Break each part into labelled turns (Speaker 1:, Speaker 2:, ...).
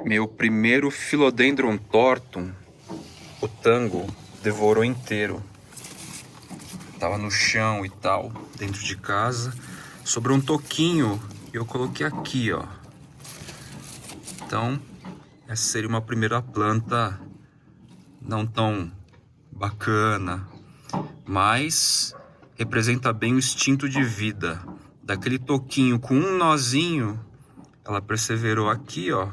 Speaker 1: Meu primeiro Philodendron tortum, o tango devorou inteiro. Tava no chão e tal, dentro de casa. Sobrou um toquinho e eu coloquei aqui, ó. Então, essa seria uma primeira planta não tão bacana, mas representa bem o instinto de vida. Daquele toquinho com um nozinho, ela perseverou aqui, ó,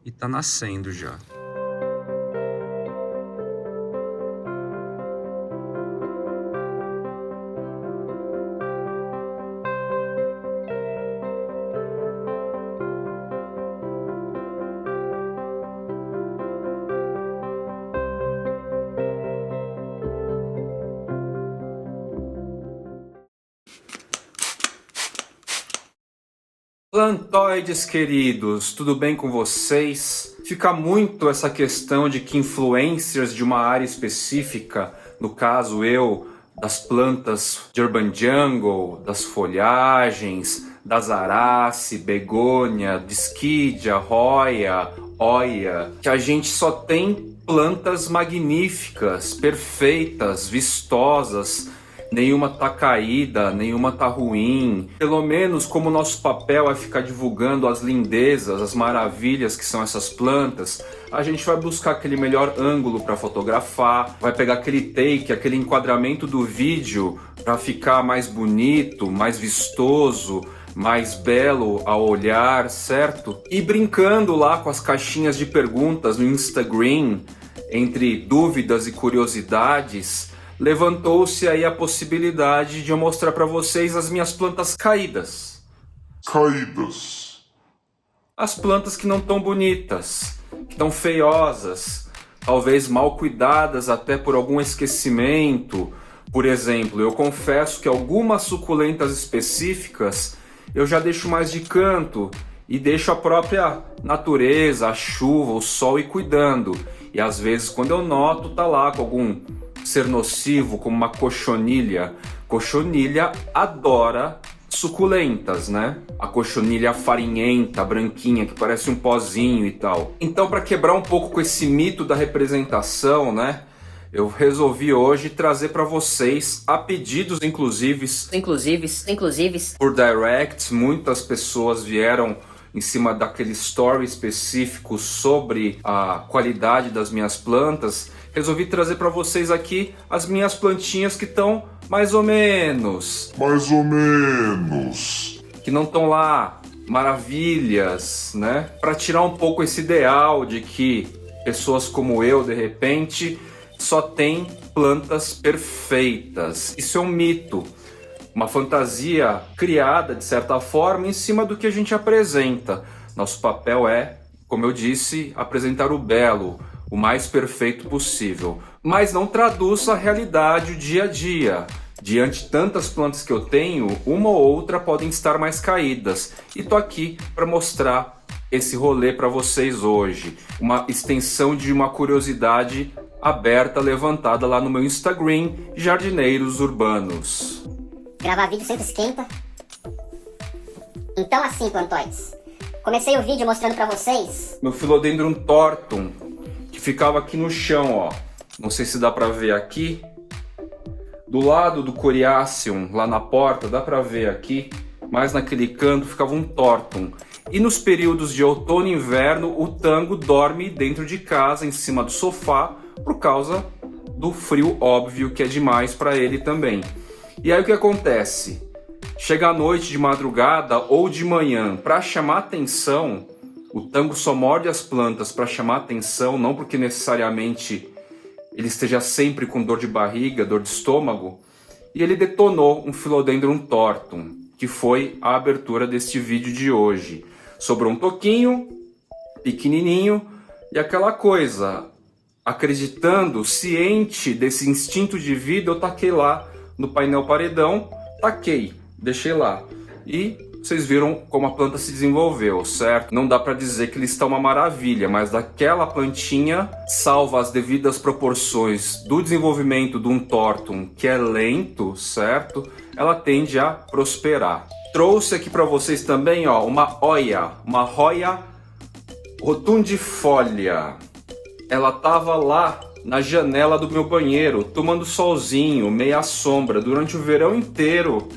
Speaker 1: e tá nascendo já. Plantoides queridos, tudo bem com vocês? Fica muito essa questão de que influencers de uma área específica, no caso eu, das plantas de Urban Jungle, das folhagens, das arace, begônia, disquidia, roia, oia, que a gente só tem plantas magníficas, perfeitas, vistosas. Nenhuma tá caída, nenhuma tá ruim. Pelo menos, como o nosso papel é ficar divulgando as lindezas, as maravilhas que são essas plantas, a gente vai buscar aquele melhor ângulo para fotografar, vai pegar aquele take, aquele enquadramento do vídeo para ficar mais bonito, mais vistoso, mais belo ao olhar, certo? E brincando lá com as caixinhas de perguntas no Instagram, entre dúvidas e curiosidades, levantou-se aí a possibilidade de eu mostrar para vocês as minhas plantas caídas. As plantas que não estão bonitas, que estão feiosas, talvez mal cuidadas até por algum esquecimento. Por exemplo, eu confesso que algumas suculentas específicas eu já deixo mais de canto e deixo a própria natureza, a chuva, o sol ir cuidando. E às vezes quando eu noto, tá lá com algum ser nocivo, como uma cochonilha. Cochonilha adora suculentas, né? A cochonilha farinhenta, branquinha, que parece um pozinho e tal. Então, para quebrar um pouco com esse mito da representação, né? Eu resolvi hoje trazer para vocês, a pedidos inclusive por directs, muitas pessoas vieram em cima daquele story específico sobre a qualidade das minhas plantas. Resolvi trazer para vocês aqui as minhas plantinhas que estão mais ou menos. Que não estão lá maravilhas, né? Para tirar um pouco esse ideal de que pessoas como eu, de repente, só tem plantas perfeitas. Isso é um mito. Uma fantasia criada, de certa forma, em cima do que a gente apresenta. Nosso papel é, como eu disse, apresentar o belo, o mais perfeito possível, mas não traduz a realidade, o dia a dia. Diante de tantas plantas que eu tenho, uma ou outra podem estar mais caídas, e tô aqui para mostrar esse rolê para vocês hoje. Uma extensão de uma curiosidade aberta, levantada lá no meu Instagram, Jardineiros Urbanos.
Speaker 2: Gravar vídeo sempre esquenta. Então assim, plantoides, comecei o vídeo mostrando para vocês
Speaker 1: meu Philodendron tortum, que ficava aqui no chão, ó. Não sei se dá pra ver aqui. Do lado do Coriaceum, lá na porta, dá pra ver aqui. Mas naquele canto ficava um tortum. E nos períodos de outono e inverno, o tango dorme dentro de casa, em cima do sofá, por causa do frio óbvio que é demais pra ele também. E aí o que acontece? Chega à noite, de madrugada ou de manhã, pra chamar atenção. O tango só morde as plantas para chamar atenção, não porque necessariamente ele esteja sempre com dor de barriga, dor de estômago. E ele detonou um Philodendron tortum, que foi a abertura deste vídeo de hoje. Sobrou um toquinho, pequenininho, e aquela coisa, acreditando, ciente desse instinto de vida, eu taquei lá no painel paredão, deixei lá. E vocês viram como a planta se desenvolveu, certo? Não dá para dizer que ele está uma maravilha, mas daquela plantinha, salvo as devidas proporções do desenvolvimento de um tortum que é lento, certo? Ela tende a prosperar. Trouxe aqui para vocês também, ó, uma roia rotundifolia. Ela tava lá na janela do meu banheiro, tomando solzinho, meia sombra, durante o verão inteiro.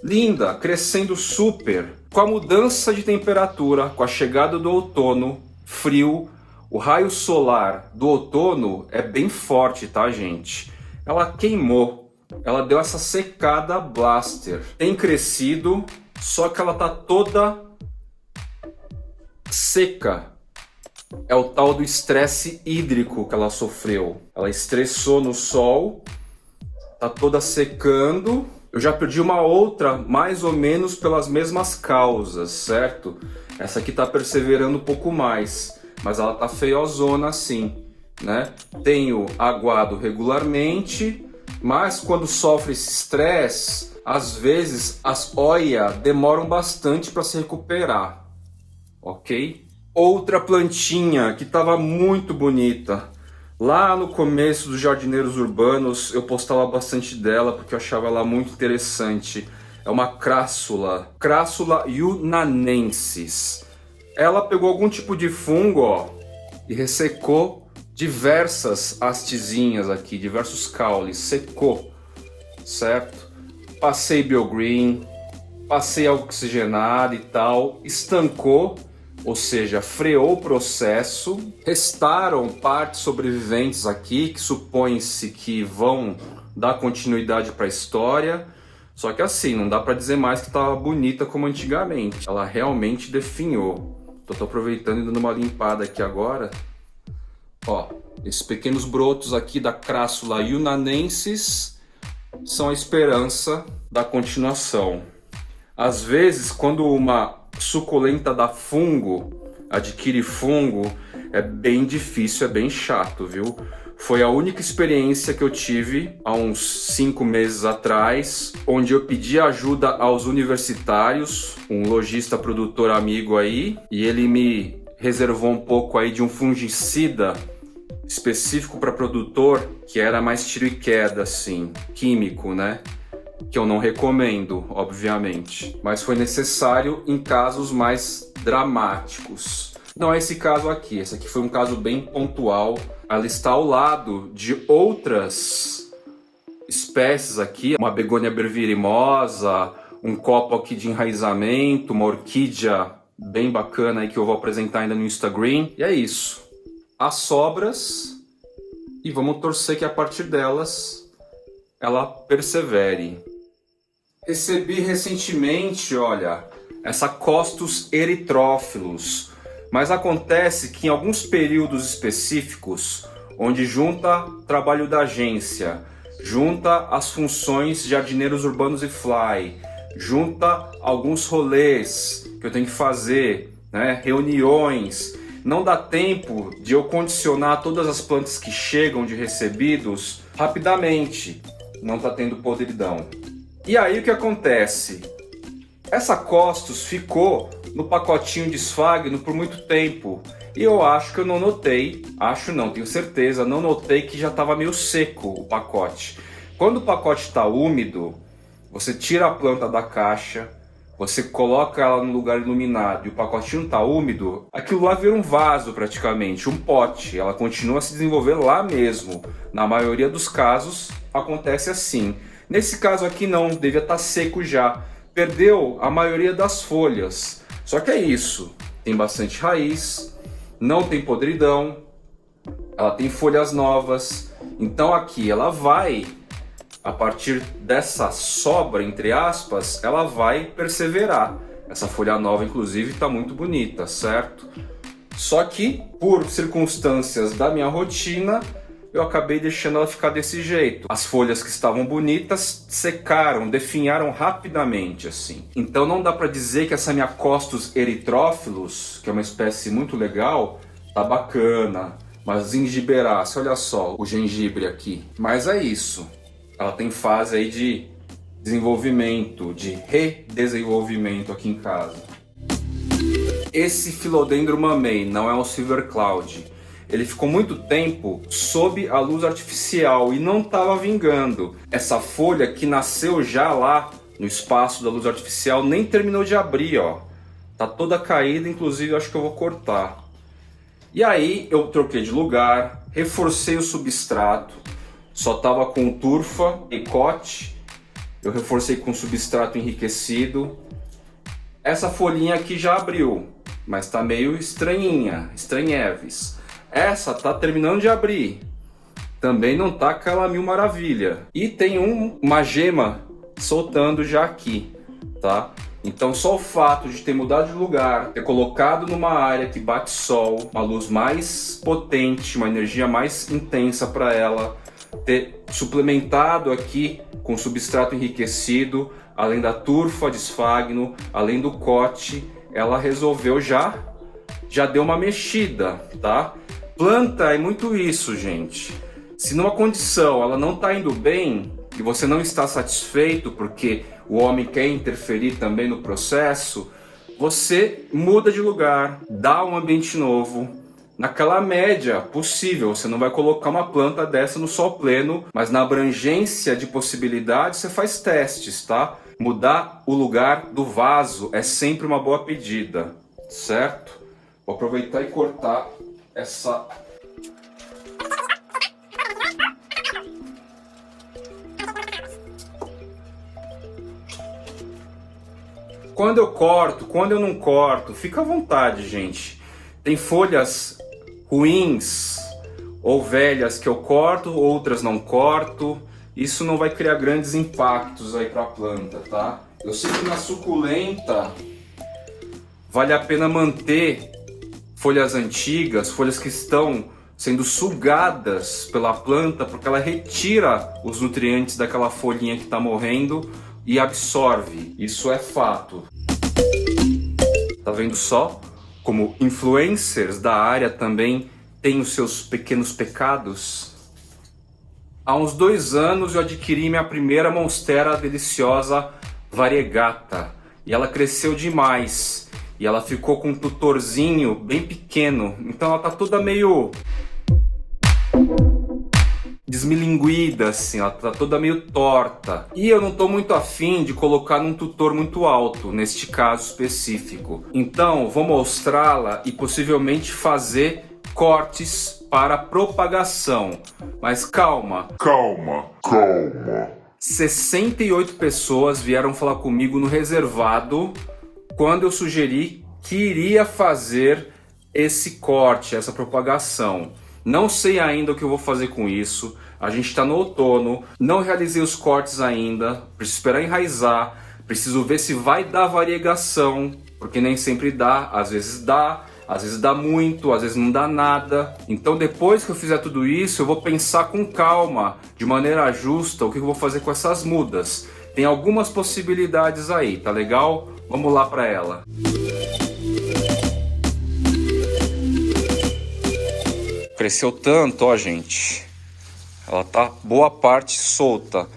Speaker 1: Linda, crescendo super. Com a mudança de temperatura, com a chegada do outono, frio, o raio solar do outono é bem forte, tá, gente? Ela queimou, ela deu essa secada blaster. Tem crescido, só que ela tá toda seca. É o tal do estresse hídrico que ela sofreu. Ela estressou no sol, tá toda secando. Eu já perdi uma outra, mais ou menos pelas mesmas causas, certo? Essa aqui tá perseverando um pouco mais, mas ela tá feiozona assim, né? Tenho aguado regularmente, mas quando sofre esse estresse, às vezes as oia demoram bastante para se recuperar, ok? Outra plantinha que estava muito bonita. Lá no começo dos Jardineiros Urbanos eu postava bastante dela porque eu achava ela muito interessante. É uma crassula, Crassula yunanensis. Ela pegou algum tipo de fungo, ó, e ressecou diversas hastezinhas aqui, diversos caules, secou, certo? Passei Biogreen, passei oxigenado e tal, estancou. Ou seja, freou o processo. Restaram partes sobreviventes aqui, que supõe-se que vão dar continuidade para a história. Só que assim, não dá para dizer mais que estava bonita como antigamente. Ela realmente definhou. Tô aproveitando e dando uma limpada aqui agora. Ó, esses pequenos brotos aqui da Crassula yunanensis são a esperança da continuação. Às vezes, quando uma suculenta dá fungo, adquire fungo, é bem difícil, é bem chato, viu? Foi a única experiência que eu tive há uns 5 meses atrás, onde eu pedi ajuda aos universitários, um lojista produtor amigo aí, e ele me reservou um pouco aí de um fungicida específico para produtor, que era mais tiro e queda, assim, químico, né? Que eu não recomendo, obviamente, mas foi necessário em casos mais dramáticos. Não é esse caso aqui, esse aqui foi um caso bem pontual. Ela está ao lado de outras espécies aqui, uma begônia brevirimosa, um copo aqui de enraizamento, uma orquídea bem bacana aí que eu vou apresentar ainda no Instagram. E é isso, as sobras, e vamos torcer que a partir delas ela persevere. Recebi recentemente, olha, essa Costus erythrophilus, mas acontece que em alguns períodos específicos, onde junta trabalho da agência, junta as funções de Jardineiros Urbanos e Fly, junta alguns rolês que eu tenho que fazer, né, reuniões, não dá tempo de eu condicionar todas as plantas que chegam de recebidos rapidamente. Não tá tendo podridão. E aí o que acontece? Essa Costus ficou no pacotinho de esfagno por muito tempo. E eu acho que eu não notei, acho não, tenho certeza, não notei que já estava meio seco o pacote. Quando o pacote está úmido, você tira a planta da caixa, você coloca ela no lugar iluminado e o pacotinho está úmido, aquilo lá vira um vaso praticamente, um pote. Ela continua a se desenvolver lá mesmo. Na maioria dos casos acontece assim. Nesse caso aqui não, devia estar seco já. Perdeu a maioria das folhas. Só que é isso, tem bastante raiz, não tem podridão, ela tem folhas novas. Então aqui ela vai, a partir dessa sobra, entre aspas, ela vai perseverar. Essa folha nova, inclusive, está muito bonita, certo? Só que, por circunstâncias da minha rotina, eu acabei deixando ela ficar desse jeito. As folhas que estavam bonitas secaram, definharam rapidamente, assim. Então não dá para dizer que essa minha Costus erythrophilus, que é uma espécie muito legal, tá bacana. Mas gingiberace, olha só o gengibre aqui. Mas é isso. Ela tem fase aí de desenvolvimento, de redesenvolvimento aqui em casa. Esse Philodendron mamei não é um Silver Cloud. Ele ficou muito tempo sob a luz artificial e não estava vingando. Essa folha que nasceu já lá no espaço da luz artificial nem terminou de abrir, ó. Tá toda caída, inclusive eu acho que eu vou cortar. E aí eu troquei de lugar, reforcei o substrato, só tava com turfa e cote, eu reforcei com substrato enriquecido. Essa folhinha aqui já abriu, mas tá meio estranhinha, estranheves. Essa tá terminando de abrir, também não tá aquela mil maravilha. E tem uma gema soltando já aqui, tá? Então só o fato de ter mudado de lugar, ter colocado numa área que bate sol, uma luz mais potente, uma energia mais intensa para ela, ter suplementado aqui com substrato enriquecido, além da turfa de esfagno, além do cote, ela resolveu já deu uma mexida, tá? Planta é muito isso, gente. Se numa condição ela não está indo bem e você não está satisfeito porque o homem quer interferir também no processo, você muda de lugar, dá um ambiente novo, naquela média possível. Você não vai colocar uma planta dessa no sol pleno, mas na abrangência de possibilidades você faz testes, tá? Mudar o lugar do vaso é sempre uma boa pedida, certo? Vou aproveitar e cortar essa... Quando eu corto, quando eu não corto, fica à vontade, gente. Tem folhas ruins ou velhas que eu corto, outras não corto. Isso não vai criar grandes impactos aí para a planta, tá? Eu sei que na suculenta vale a pena manter folhas antigas, folhas que estão sendo sugadas pela planta, porque ela retira os nutrientes daquela folhinha que está morrendo e absorve. Isso é fato. Tá vendo só como influencers da área também têm os seus pequenos pecados? Há uns 2 anos eu adquiri minha primeira monstera deliciosa variegata e ela cresceu demais e ela ficou com um tutorzinho bem pequeno, então ela tá toda meio desmilinguida, assim, ela tá toda meio torta. E eu não tô muito afim de colocar num tutor muito alto, neste caso específico. Então, vou mostrá-la e possivelmente fazer cortes para propagação. Mas calma. 68 pessoas vieram falar comigo no reservado quando eu sugeri que iria fazer esse corte, essa propagação. Não sei ainda o que eu vou fazer com isso. A gente está no outono, não realizei os cortes ainda, preciso esperar enraizar, preciso ver se vai dar variegação, porque nem sempre dá, às vezes dá muito, às vezes não dá nada. Então depois que eu fizer tudo isso, eu vou pensar com calma, de maneira justa, o que eu vou fazer com essas mudas. Tem algumas possibilidades aí, tá legal? Vamos lá para ela. Cresceu tanto, ó, gente. Ela tá boa parte solta.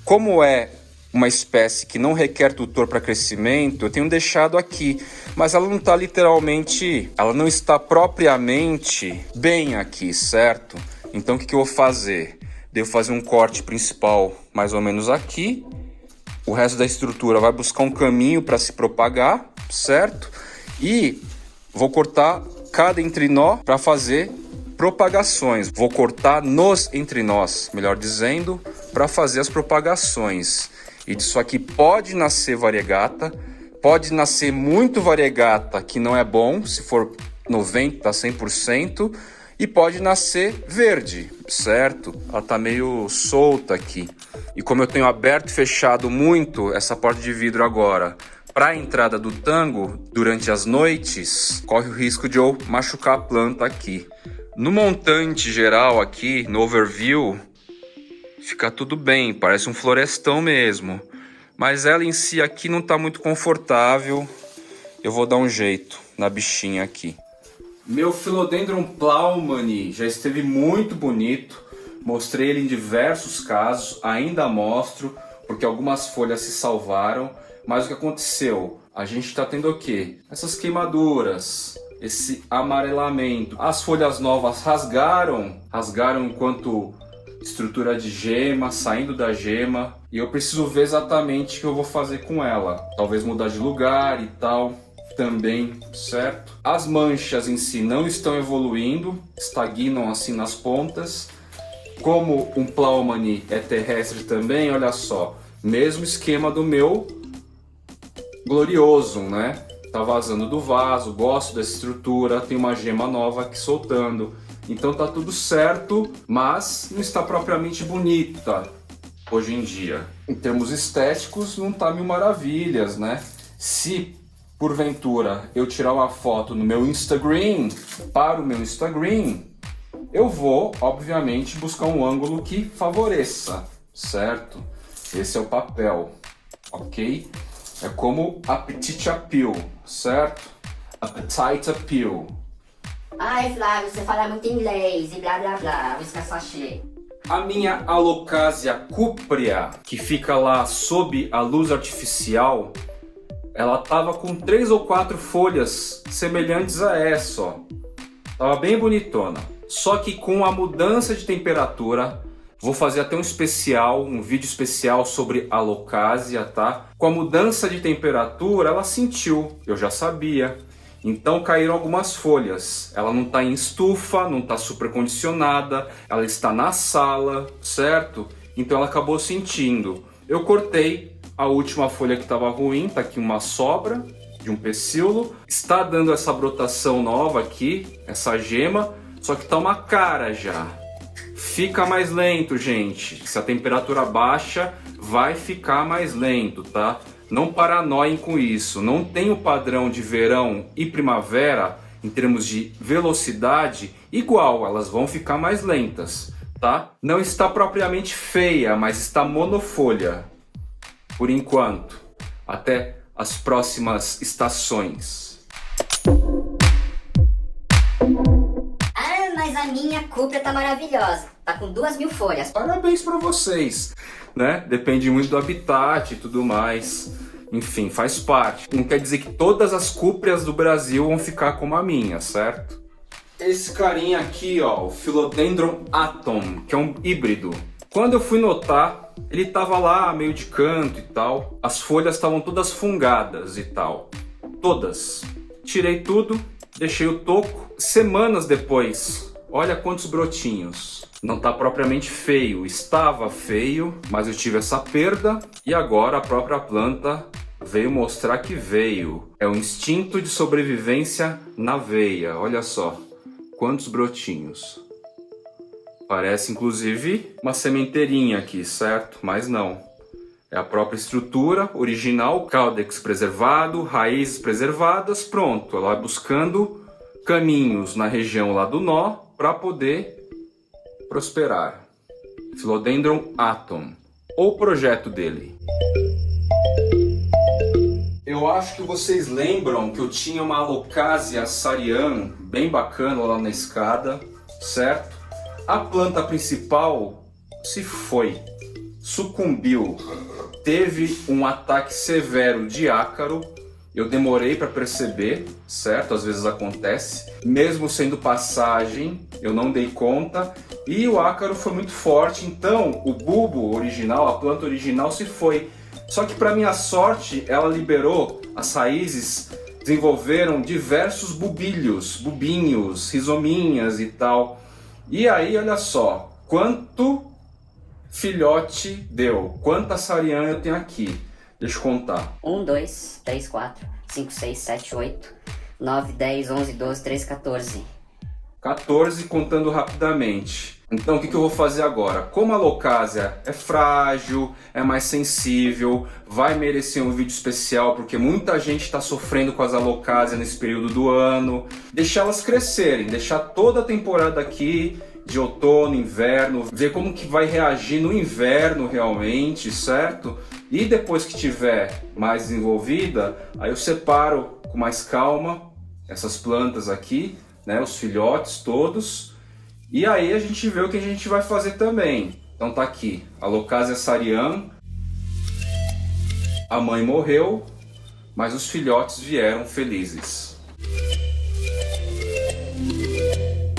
Speaker 1: Como é uma espécie que não requer tutor para crescimento, eu tenho deixado aqui. Mas ela não tá literalmente, ela não está propriamente bem aqui, certo? Então o que eu vou fazer? Devo fazer um corte principal mais ou menos aqui. O resto da estrutura vai buscar um caminho para se propagar, certo? E vou cortar cada entrinó para fazer propagações. Vou cortar nos entrinós, melhor dizendo, para fazer as propagações. E disso aqui pode nascer variegata, pode nascer muito variegata, que não é bom, se for 90%, 100%, e pode nascer verde, certo? Ela tá meio solta aqui. E como eu tenho aberto e fechado muito essa porta de vidro agora para a entrada do tango durante as noites, corre o risco de eu machucar a planta aqui. No montante geral aqui, no overview, fica tudo bem, parece um florestão mesmo. Mas ela em si aqui não está muito confortável. Eu vou dar um jeito na bichinha aqui. Meu Philodendron Plaumani já esteve muito bonito. Mostrei ele em diversos casos, ainda mostro, porque algumas folhas se salvaram. Mas o que aconteceu? A gente está tendo o quê? Essas queimaduras, esse amarelamento. As folhas novas rasgaram enquanto estrutura de gema, saindo da gema. E eu preciso ver exatamente o que eu vou fazer com ela. Talvez mudar de lugar e tal. também, certo? As manchas em si não estão evoluindo, estagnam assim nas pontas. Como um Plaumani é terrestre também, olha só, mesmo esquema do meu Glorioso, né? Tá vazando do vaso, gosto dessa estrutura, tem uma gema nova aqui soltando. Então tá tudo certo, mas não está propriamente bonita hoje em dia. Em termos estéticos, não tá mil maravilhas, né? Se porventura eu tirar uma foto no meu Instagram, para o meu Instagram, eu vou, obviamente, buscar um ângulo que favoreça, certo? Esse é o papel, ok? É como Appetite Appeal, certo? Appetite Appeal.
Speaker 2: Ai, Flávio, você fala muito inglês e blá blá blá, whisky sachê.
Speaker 1: A minha Alocasia cuprea, que fica lá sob a luz artificial, ela tava com 3 ou 4 folhas semelhantes a essa, ó. Tava bem bonitona. Só que com a mudança de temperatura, vou fazer até um vídeo especial sobre Alocasia, tá? Com a mudança de temperatura, ela sentiu, eu já sabia. Então caíram algumas folhas. Ela não está em estufa, não está supercondicionada, ela está na sala, certo? Então ela acabou sentindo. Eu cortei a última folha que estava ruim, tá aqui uma sobra de um pecíolo. Está dando essa brotação nova aqui, essa gema, só que tá uma cara já. Fica mais lento, gente. Se a temperatura baixa, vai ficar mais lento, tá? Não paranoiem com isso. Não tem o padrão de verão e primavera em termos de velocidade igual. Elas vão ficar mais lentas, tá? Não está propriamente feia, mas está monofolha. Por enquanto. Até as próximas estações.
Speaker 2: Mas a minha cúpula tá maravilhosa. Tá com 2.000 folhas.
Speaker 1: Parabéns para vocês, né? Depende muito do habitat e tudo mais. Enfim, faz parte. Não quer dizer que todas as cúpreas do Brasil vão ficar como a minha, certo? Esse carinha aqui, ó, o Philodendron Atom, que é um híbrido. Quando eu fui notar, ele tava lá meio de canto e tal. As folhas estavam todas fungadas e tal. Todas. Tirei tudo, deixei o toco. Semanas depois, olha quantos brotinhos. Não está propriamente feio, estava feio, mas eu tive essa perda e agora a própria planta veio mostrar que veio. É o instinto de sobrevivência na veia, olha só, quantos brotinhos. Parece inclusive uma sementeirinha aqui, certo? Mas não. É a própria estrutura original, caudex preservado, raízes preservadas, pronto. Ela vai buscando caminhos na região lá do nó para poder prosperar. Philodendron Atom. O projeto dele. Eu acho que vocês lembram que eu tinha uma Alocasia Sarian bem bacana lá na escada, certo? A planta principal se foi, sucumbiu, teve um ataque severo de ácaro. Eu demorei para perceber, certo? Às vezes acontece. Mesmo sendo passagem, eu não dei conta. E o ácaro foi muito forte, então o bulbo original, a planta original se foi. Só que para minha sorte, ela liberou, as raízes desenvolveram diversos bulbilhos, bulbinhos, rizominhas e tal. E aí, olha só, quanto filhote deu, quanta Sarian eu tenho aqui. Deixa eu contar.
Speaker 2: 1, 2, 3, 4, 5, 6, 7, 8, 9, 10, 11, 12, 13, 14.
Speaker 1: 14 contando rapidamente. Então o que eu vou fazer agora? Como a Alocasia é frágil, é mais sensível, vai merecer um vídeo especial porque muita gente está sofrendo com as Alocasia nesse período do ano. Deixar elas crescerem, deixar toda a temporada aqui de outono, inverno, ver como que vai reagir no inverno realmente, certo? E depois que tiver mais desenvolvida, aí eu separo com mais calma essas plantas aqui, né, os filhotes todos, e aí a gente vê o que a gente vai fazer também. Então tá aqui, Alocasia Sarian, a mãe morreu, mas os filhotes vieram felizes.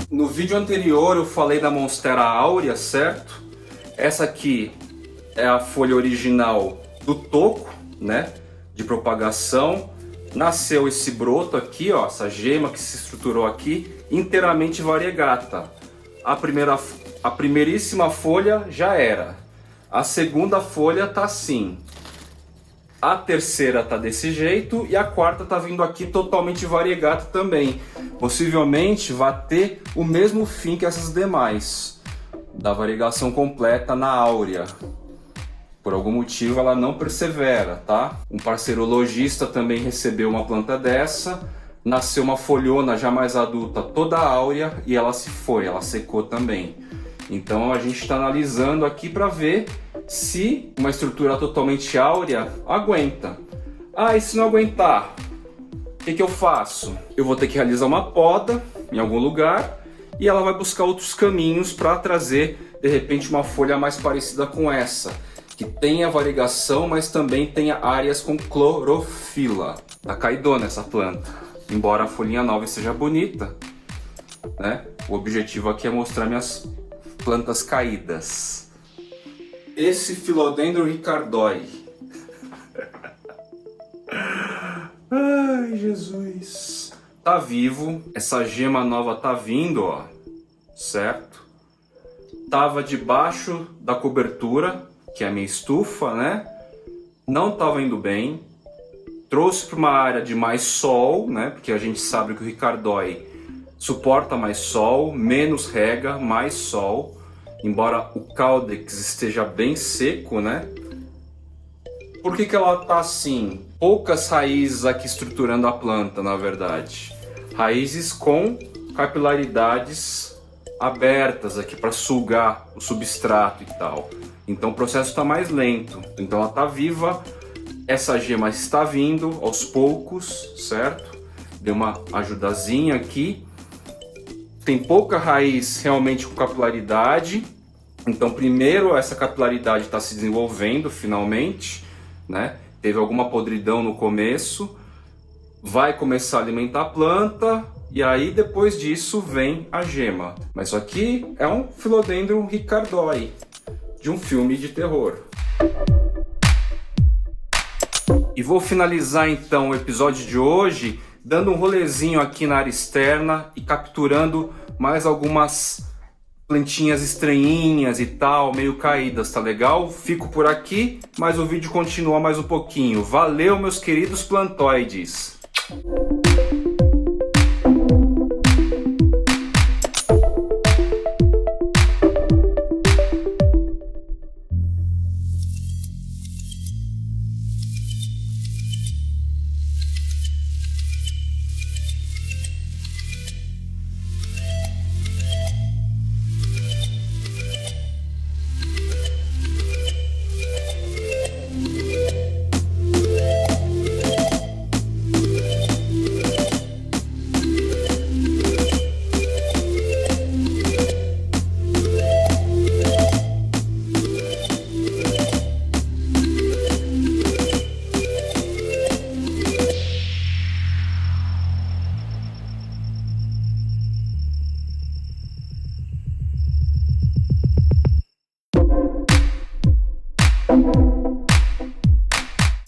Speaker 1: No vídeo anterior eu falei da Monstera áurea, certo? Essa aqui é a folha original do toco, né, de propagação. nasceu esse broto aqui, ó, essa gema que se estruturou aqui, inteiramente variegata. A primeiríssima folha já era. A segunda folha tá assim. A terceira tá desse jeito e a quarta tá vindo aqui totalmente variegata também. Possivelmente vai ter o mesmo fim que essas demais, da variegação completa na áurea. Por algum motivo ela não persevera, tá? Um parceiro lojista também recebeu uma planta dessa, nasceu uma folhona já mais adulta, toda áurea, e ela se foi, ela secou também. Então a gente está analisando aqui para ver se uma estrutura totalmente áurea aguenta. Ah, e se não aguentar, o que eu faço? Eu vou ter que realizar uma poda em algum lugar e ela vai buscar outros caminhos para trazer de repente uma folha mais parecida com essa, que tenha variegação, mas também tenha áreas com clorofila. Tá caidona essa planta, embora a folhinha nova seja bonita, né? O objetivo aqui é mostrar minhas plantas caídas. Esse Philodendron ricardoi. Ai, Jesus. Tá vivo. Essa gema nova tá vindo, ó. Certo? Tava debaixo da cobertura, que é a minha estufa, né? Não tava indo bem. Trouxe para uma área de mais sol, né? Porque a gente sabe que o ricardoi suporta mais sol, menos rega, mais sol. Embora o caudex esteja bem seco, né? Por que ela tá assim? Poucas raízes aqui estruturando a planta, na verdade. Raízes com capilaridades abertas aqui para sugar o substrato e tal. Então o processo está mais lento. Então ela está viva, essa gema está vindo aos poucos, certo? Deu uma ajudazinha aqui. Tem pouca raiz realmente com capilaridade. Então primeiro essa capilaridade está se desenvolvendo finalmente, né? Teve alguma podridão no começo, vai começar a alimentar a planta e aí depois disso vem a gema. Mas isso aqui é um Philodendron ricardoi de um filme de terror. E vou finalizar então o episódio de hoje dando um rolezinho aqui na área externa e capturando mais algumas plantinhas estranhinhas e tal, meio caídas, tá legal? Fico por aqui, mas o vídeo continua mais um pouquinho. Valeu, meus queridos plantoides!